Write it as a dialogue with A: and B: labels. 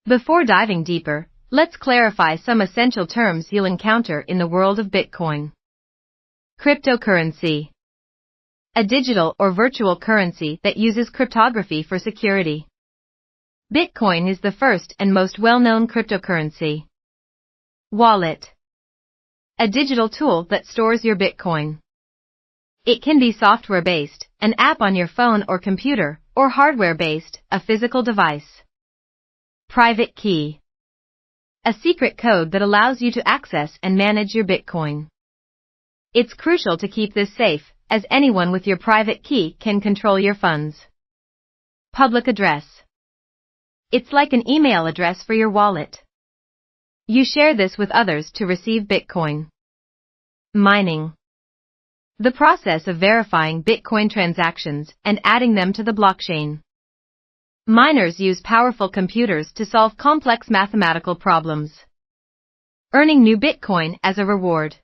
A: Before diving deeper, let's clarify some essential terms you'll encounter in the world of Bitcoin. Cryptocurrency. A digital or virtual currency that uses cryptography for security. Bitcoin is the first and most well-known cryptocurrency. Wallet. A digital tool that stores your Bitcoin. It can be software-based, an app on your phone or computer, or hardware-based, a physical device. Private key. A secret code that allows you to access and manage your Bitcoin. It's crucial to keep this safe, as anyone with your private key can control your funds. Public address. It's like an email address for your wallet. You share this with others to receive Bitcoin. Mining. The process of verifying Bitcoin transactions and adding them to the blockchain. Miners use powerful computers to solve complex mathematical problems. Earning new Bitcoin as a reward.